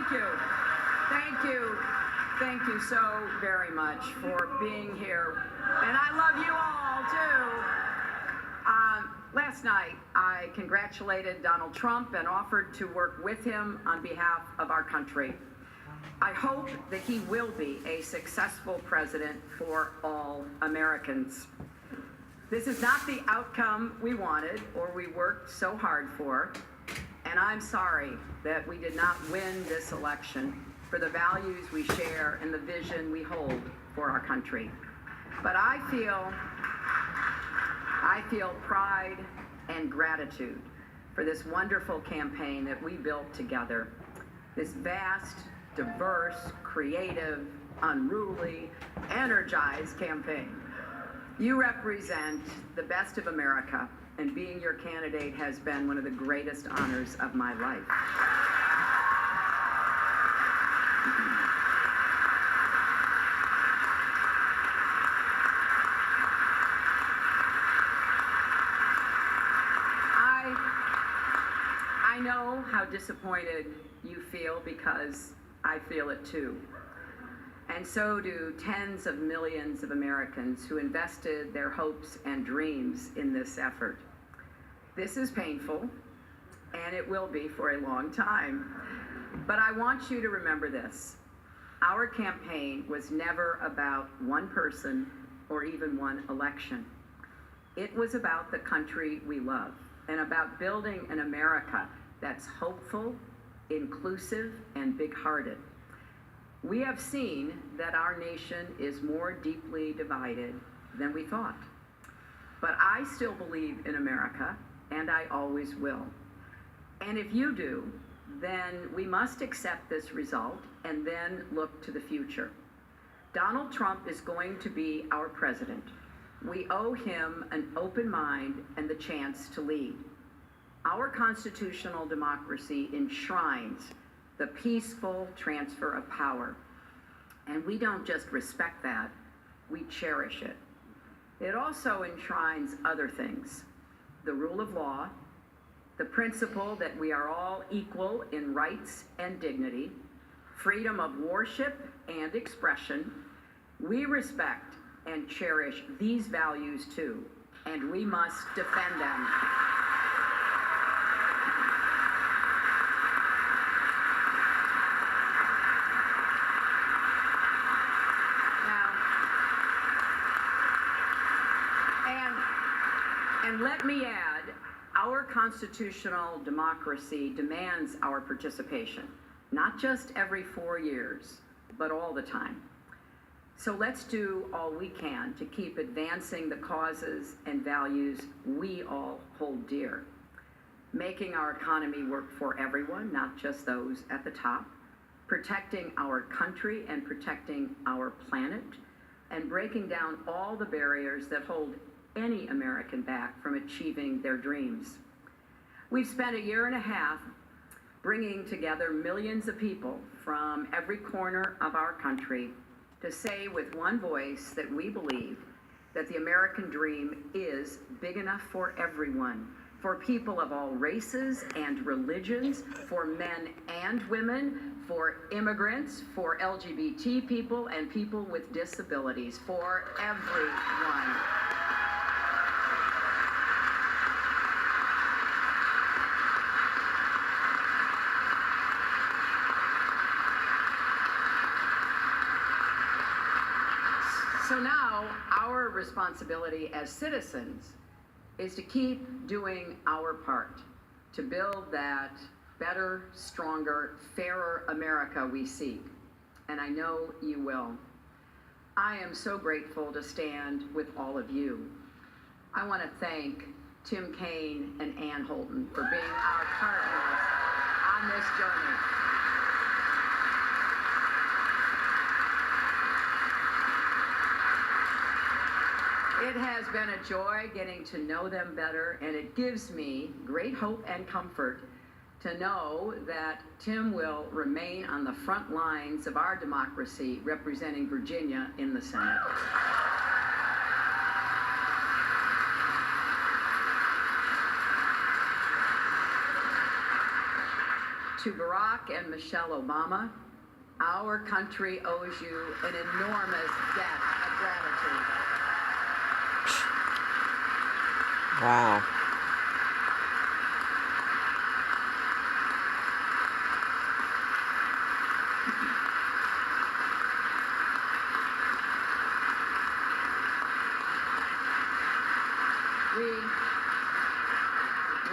Thank you. Thank you. Thank you so very much for being here. And I love you all, too. Last night, I congratulated Donald Trump and offered to work with him on behalf of our country. I hope that he will be a successful president for all Americans. This is not the outcome we wanted or we worked so hard for, and I'm sorry that we did not win this election for the values we share and the vision we hold for our country. But I feel pride and gratitude for this wonderful campaign that we built together. This vast, diverse, creative, unruly, energized campaign. You represent the best of America, and being your candidate has been one of the greatest honors of my life. I know how disappointed you feel because I feel it too. And so do tens of millions of Americans who invested their hopes and dreams in this effort. This is painful, and it will be for a long time. But I want you to remember this. Our campaign was never about one person or even one election. It was about the country we love and about building an America that's hopeful, inclusive, and big-hearted. We have seen that our nation is more deeply divided than we thought. But I still believe in America, and I always will. And if you do, then we must accept this result and then look to the future. Donald Trump is going to be our president. We owe him an open mind and the chance to lead. Our constitutional democracy enshrines the peaceful transfer of power. And we don't just respect that, we cherish it. It also enshrines other things: the rule of law, the principle that we are all equal in rights and dignity, freedom of worship and expression. We respect and cherish these values too, and we must defend them. And let me add, our constitutional democracy demands our participation, not just every 4 years, but all the time. So let's do all we can to keep advancing the causes and values we all hold dear, making our economy work for everyone, not just those at the top, protecting our country and protecting our planet, and breaking down all the barriers that hold any American back from achieving their dreams. We've spent 1.5 years bringing together millions of people from every corner of our country to say with one voice that we believe that the American dream is big enough for everyone, for people of all races and religions, for men and women, for immigrants, for LGBT people and people with disabilities, for everyone. So now our responsibility as citizens is to keep doing our part to build that better, stronger, fairer America we seek. And I know you will. I am so grateful to stand with all of you. I want to thank Tim Kaine and Ann Holton for being our partners on this journey. It has been a joy getting to know them better, and it gives me great hope and comfort to know that Tim will remain on the front lines of our democracy, representing Virginia in the Senate. To Barack and Michelle Obama, our country owes you an enormous debt of gratitude. Wow.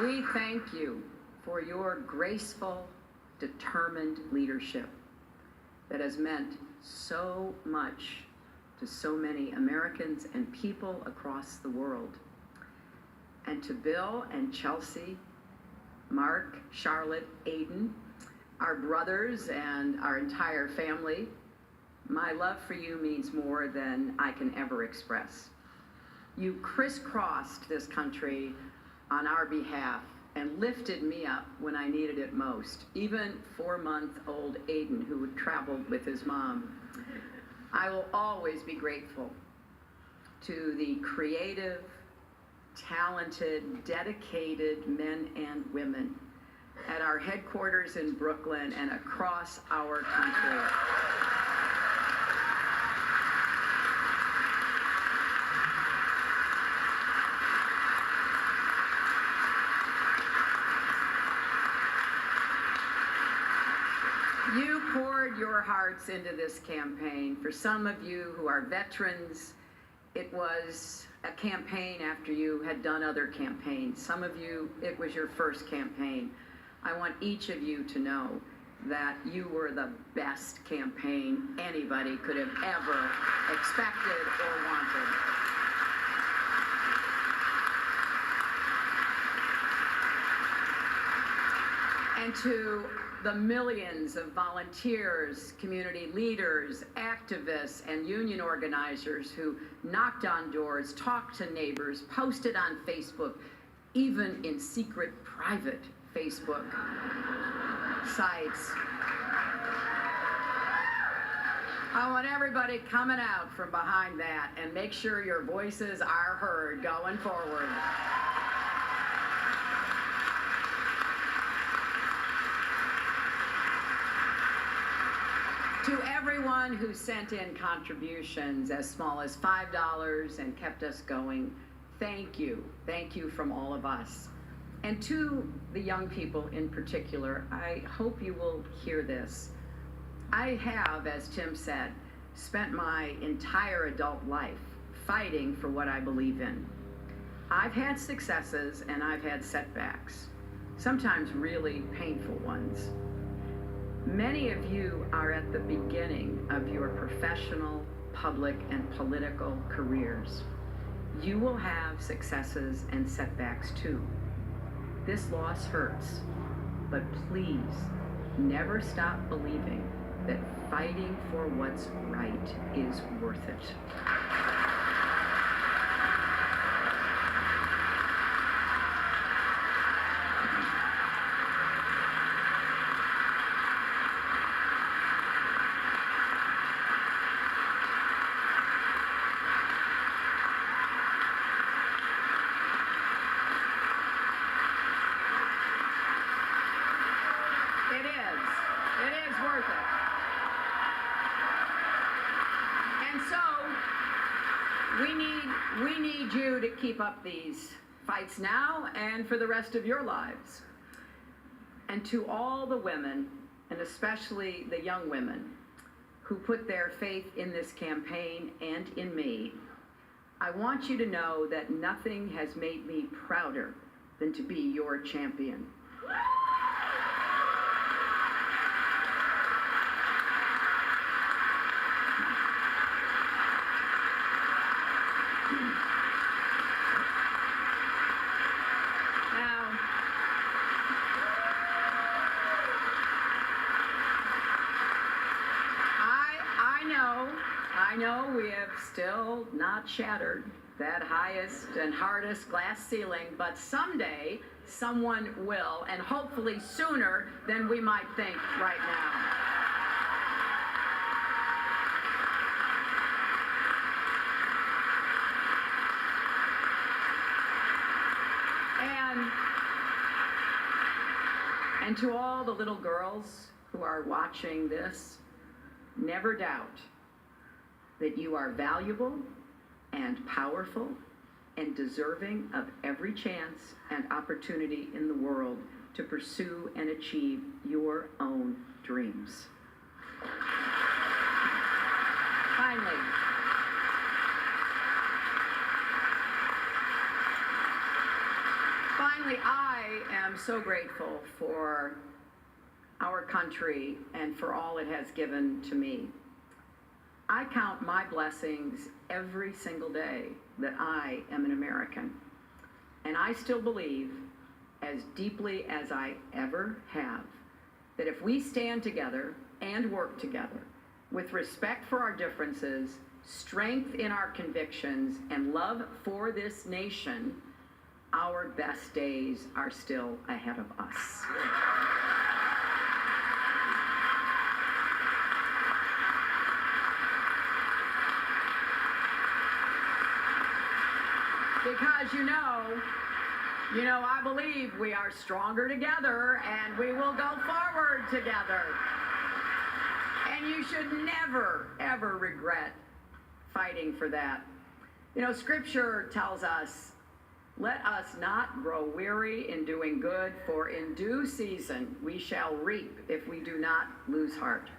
We thank you for your graceful, determined leadership that has meant so much to so many Americans and people across the world. And to Bill and Chelsea, Mark, Charlotte, Aiden, our brothers and our entire family, my love for you means more than I can ever express. You crisscrossed this country on our behalf and lifted me up when I needed it most, even 4-month-old Aiden, who traveled with his mom. I will always be grateful to the creative, talented, dedicated men and women at our headquarters in Brooklyn and across our country. You poured your hearts into this campaign. For some of you who are veterans, it was a campaign after you had done other campaigns. Some of you, it was your first campaign. I want each of you to know that you were the best campaign anybody could have ever expected or wanted. And to the millions of volunteers, community leaders, activists, and union organizers who knocked on doors, talked to neighbors, posted on Facebook, even in secret, private Facebook sites. I want everybody coming out from behind that and make sure your voices are heard going forward. To everyone who sent in contributions as small as $5 and kept us going, thank you. Thank you from all of us. And to the young people in particular, I hope you will hear this. I have, as Tim said, spent my entire adult life fighting for what I believe in. I've had successes and I've had setbacks, sometimes really painful ones. Many of you are at the beginning of your professional, public, and political careers. You will have successes and setbacks too. This loss hurts, but please never stop believing that fighting for what's right is worth it. It is worth it. And so we need you to keep up these fights now and for the rest of your lives. And to all the women, and especially the young women, who put their faith in this campaign and in me, I want you to know that nothing has made me prouder than to be your champion. I know we have still not shattered that highest and hardest glass ceiling, but someday someone will, and hopefully sooner than we might think right now. And to all the little girls who are watching this, never doubt that you are valuable and powerful and deserving of every chance and opportunity in the world to pursue and achieve your own dreams. Finally, I am so grateful for our country and for all it has given to me. I count my blessings every single day that I am an American. And I still believe, as deeply as I ever have, that if we stand together and work together with respect for our differences, strength in our convictions, and love for this nation, our best days are still ahead of us. Because I believe we are stronger together and we will go forward together. And you should never, ever regret fighting for that. Scripture tells us, let us not grow weary in doing good, for in due season we shall reap if we do not lose heart.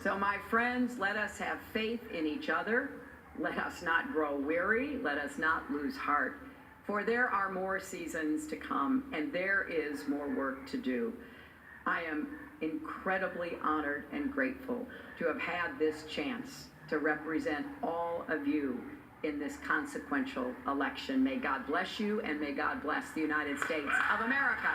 So my friends, let us have faith in each other. Let us not grow weary. Let us not lose heart. For there are more seasons to come, and there is more work to do. I am incredibly honored and grateful to have had this chance to represent all of you in this consequential election. May God bless you, and may God bless the United States of America.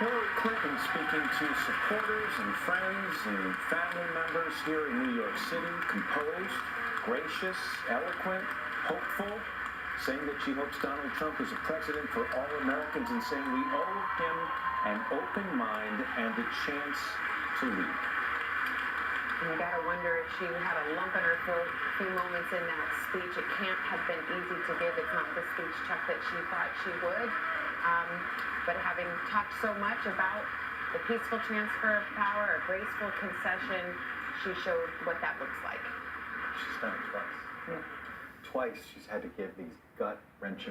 Hillary Clinton speaking to supporters and friends and family members here in New York City, composed, gracious, eloquent, hopeful, saying that she hopes Donald Trump is a president for all Americans, and saying we owe him an open mind and a chance to lead. And you gotta wonder if she had a lump in her throat a few moments in that speech. It can't have been easy to give. It's not the speech, Chuck, that she thought she would. But having talked so much about the peaceful transfer of power, a graceful concession, she showed what that looks like. She's done it twice. Yeah. Twice she's had to give these gut-wrenching